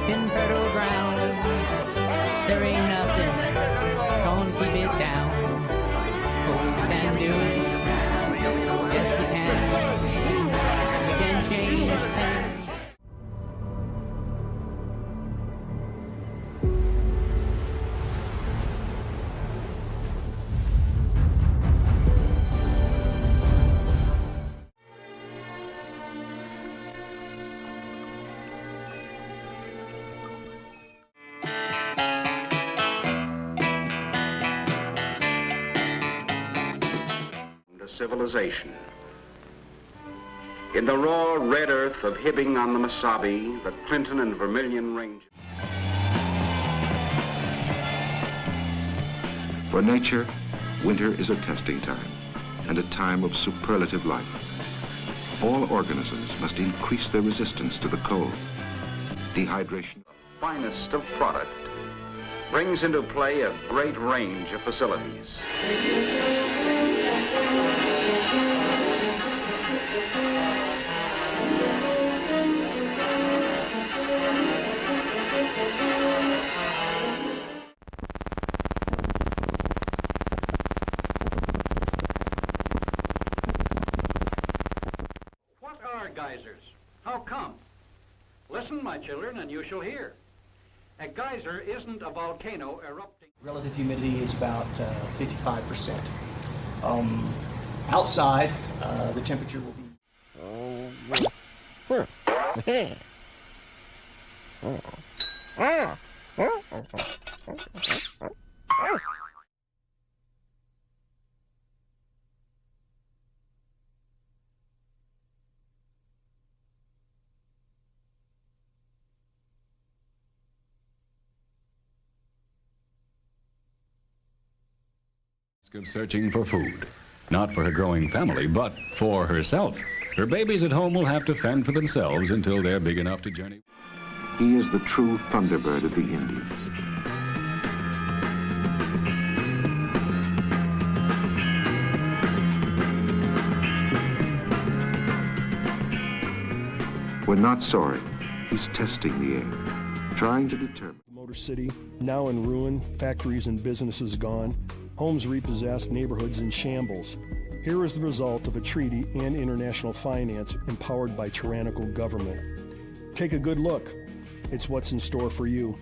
infertile ground. There ain't nothing gonna keep it down. Hope we can do it. Yes, we can. We can change things. Civilization. In the raw red earth of Hibbing on the Mesabi, the Clinton and Vermilion Range. For nature, winter is a testing time and a time of superlative life. All organisms must increase their resistance to the cold. Dehydration, The finest of product, brings into play a great range of facilities. What are geysers? How come? Listen, my children, and you shall hear. A geyser isn't a volcano erupting. Relative humidity is about 55%. Outside, the temperature will be... Of searching for food, not for her growing family, but for herself. Her babies at home will have to fend for themselves until they're big enough to journey. he is the true thunderbird of the Indians. When not soaring, he's testing the air, trying to determine. Motor City, now in ruin, factories and businesses gone, homes repossessed, neighborhoods in shambles. Here is the result of a treaty and international finance empowered by tyrannical government. Take a good look. It's what's in store for you.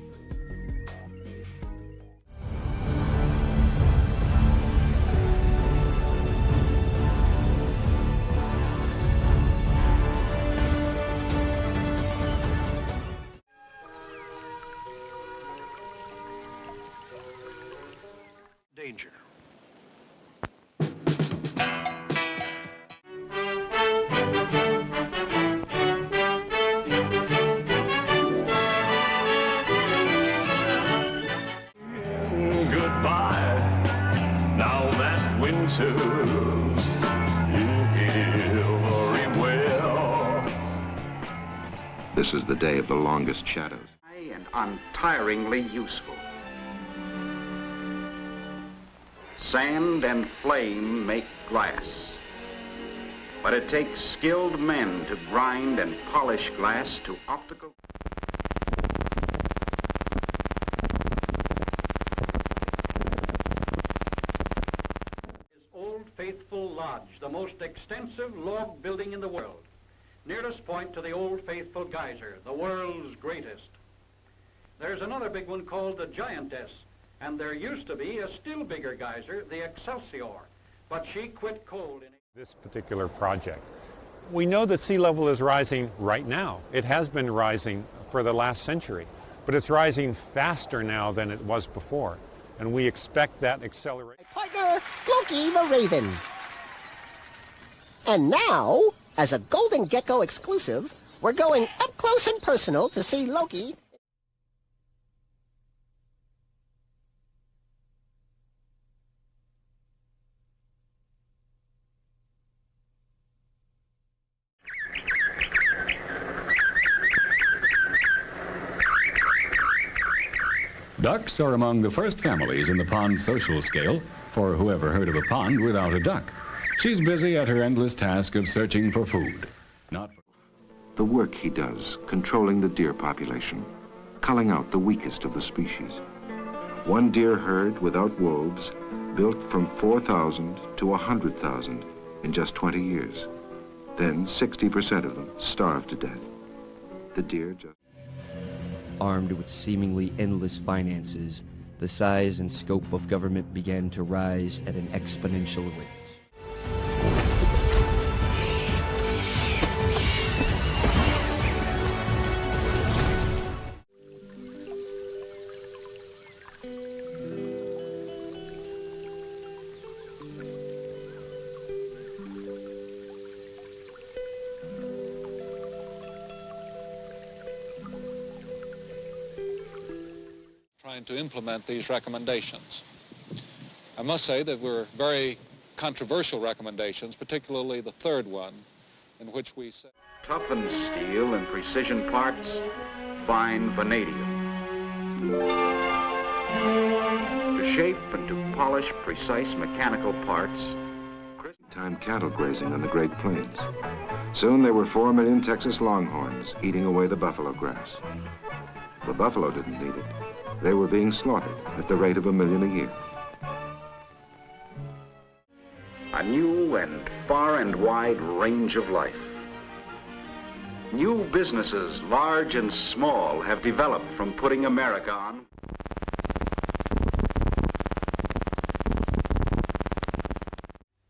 Danger. Goodbye, now that winter's very well. This is the day of the longest shadows. And untiringly useful. Sand and flame make glass, but it takes skilled men to grind and polish glass to optical. Old Faithful Lodge, the most extensive log building in the world. Nearest point to the Old Faithful Geyser, the world's greatest. There's another big one called the Giantess, and there used to be a still bigger geyser, the Excelsior, but she quit cold in this particular project. We know that sea level is rising right now. It has been rising for the last century, but it's rising faster now than it was before, and we expect that acceleration. Partner, Loki the Raven. And now, as a Golden Gecko exclusive, we're going up close and personal to see Loki. Ducks are among the first families in the pond social scale, for whoever heard of a pond without a duck? She's busy at her endless task of searching for food. Not for The work he does, controlling the deer population, culling out the weakest of the species. One deer herd without wolves built from 4,000 to 100,000 in just 20 years. Then 60% of them starved to death. The deer just... Armed with seemingly endless finances, the size and scope of government began to rise at an exponential rate. Trying to implement these recommendations. I must say that were very controversial recommendations, particularly the third one, in which we said... Toughen steel in precision parts, fine vanadium. To shape and to polish precise mechanical parts. Time cattle grazing on the Great Plains. Soon there were 4 million Texas longhorns eating away the buffalo grass. The buffalo didn't need it. They were being slaughtered at the rate of 1 million a year. A new and far and wide range of life. New businesses, large and small, have developed from putting America on.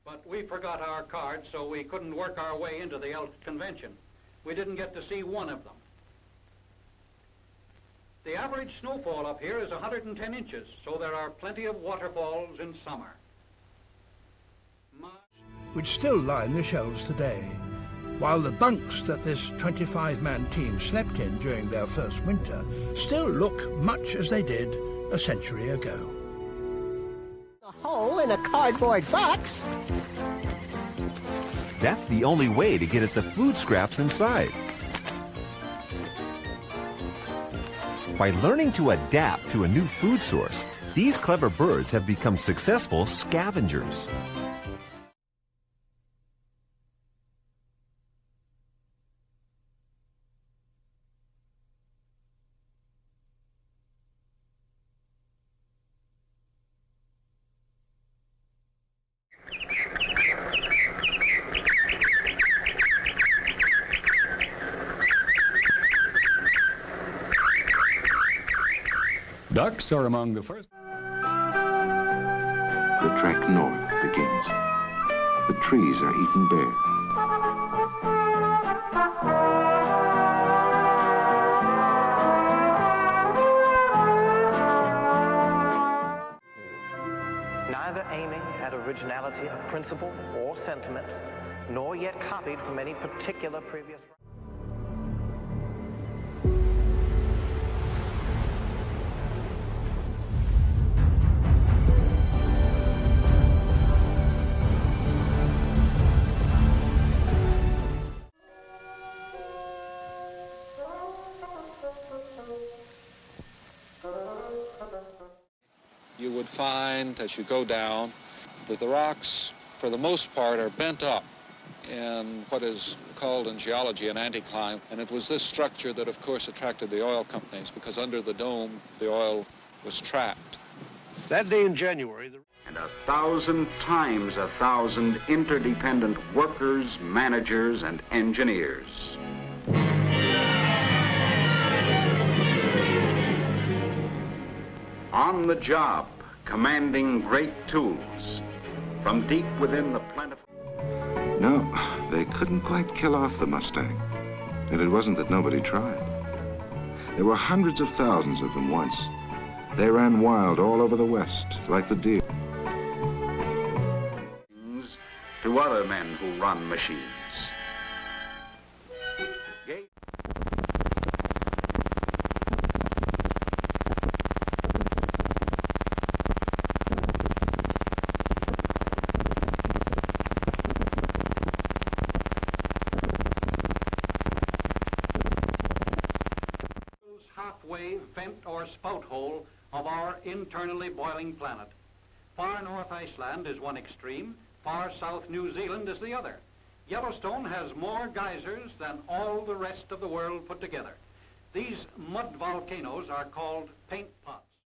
But we forgot our cards, so we couldn't work our way into the Elk Convention. We didn't get to see one of them. The average snowfall up here is 110 inches, so there are plenty of waterfalls in summer. Which still line the shelves today, while the bunks that this 25-man team slept in during their first winter still look much as they did a century ago. A hole in a cardboard box? That's the only way to get at the food scraps inside. By learning to adapt to a new food source, these clever birds have become successful scavengers. Ducks are among the first. The trek north begins. The trees are eaten bare. Neither aiming at originality of principle or sentiment, nor yet copied from any particular previous... You would find, as you go down, that the rocks, for the most part, are bent up in what is called in geology an anticline. And it was this structure that, of course, attracted the oil companies, because under the dome, the oil was trapped. That day in January... And 1,000 times 1,000 interdependent workers, managers, and engineers. On the job, commanding great tools from deep within the plentiful... No, they couldn't quite kill off the Mustang. And it wasn't that nobody tried. There were hundreds of thousands of them once. They ran wild all over the West, like the deer. To other men who run machines. Halfway vent or spout hole of our internally boiling planet. Far north Iceland is one extreme, far south New Zealand is the other. Yellowstone has more geysers than all the rest of the world put together. These mud volcanoes are called paint pots.